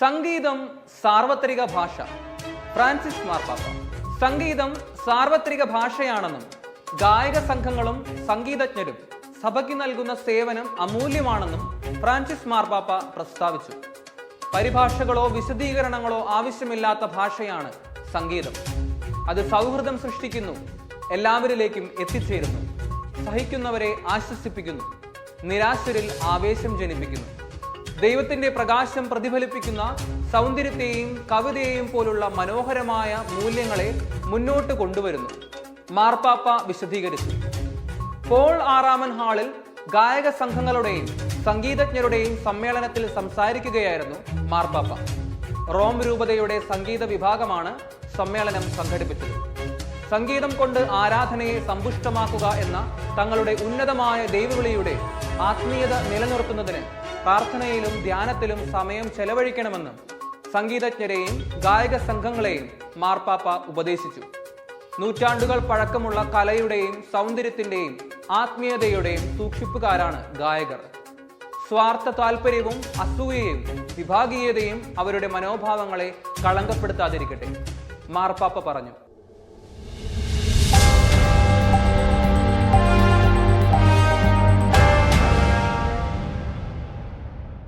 സംഗീതം സാർവത്രിക ഭാഷ. ഫ്രാൻസിസ് മാർപ്പാപ്പ. സംഗീതം സാർവത്രിക ഭാഷയാണെന്നും ഗായക സംഘങ്ങളും സംഗീതജ്ഞരും സഭയ്ക്ക് നൽകുന്ന സേവനം അമൂല്യമാണെന്നും ഫ്രാൻസിസ് മാർപ്പാപ്പ പ്രസ്താവിച്ചു. പരിഭാഷകളോ വിശദീകരണങ്ങളോ ആവശ്യമില്ലാത്ത ഭാഷയാണ് സംഗീതം. അത് സൗഹൃദം സൃഷ്ടിക്കുന്നു, എല്ലാവരിലേക്കും എത്തിച്ചേരുന്നു, സഹിക്കുന്നവരെ ആശ്വസിപ്പിക്കുന്നു, നിരാശരിൽ ആവേശം ജനിപ്പിക്കുന്നു, ദൈവത്തിന്റെ പ്രകാശം പ്രതിഫലിപ്പിക്കുന്ന സൗന്ദര്യത്തെയും കവിതയെയും പോലുള്ള മനോഹരമായ മൂല്യങ്ങളെ മുന്നോട്ട് കൊണ്ടുവരുന്നു. മാർപ്പാപ്പ വിശദീകരിച്ചു. പോൾ ആറാമൻ ഹാളിൽ ഗായക സംഘങ്ങളുടെയും സംഗീതജ്ഞരുടെയും സമ്മേളനത്തിൽ സംസാരിക്കുകയായിരുന്നു മാർപ്പാപ്പ. റോം രൂപതയുടെ സംഗീത വിഭാഗമാണ് സമ്മേളനം സംഘടിപ്പിച്ചത്. സംഗീതം കൊണ്ട് ആരാധനയെ സമ്പുഷ്ടമാക്കുക എന്ന തങ്ങളുടെ ഉന്നതമായ ദൈവവിളിയുടെ ആത്മീയത നിലനിർത്തുന്നതിന് പ്രാർത്ഥനയിലും ധ്യാനത്തിലും സമയം ചെലവഴിക്കണമെന്നും സംഗീതജ്ഞരെയും ഗായക സംഘങ്ങളെയും മാർപ്പാപ്പ ഉപദേശിച്ചു. നൂറ്റാണ്ടുകൾ പഴക്കമുള്ള കലയുടെയും സൗന്ദര്യത്തിന്റെയും ആത്മീയതയുടെയും സൂക്ഷിപ്പുകാരാണ് ഗായകർ. സ്വാർത്ഥ താല്പര്യവും അസൂയയും വിഭാഗീയതയും അവരുടെ മനോഭാവങ്ങളെ കളങ്കപ്പെടുത്താതിരിക്കട്ടെ, മാർപ്പാപ്പ പറഞ്ഞു.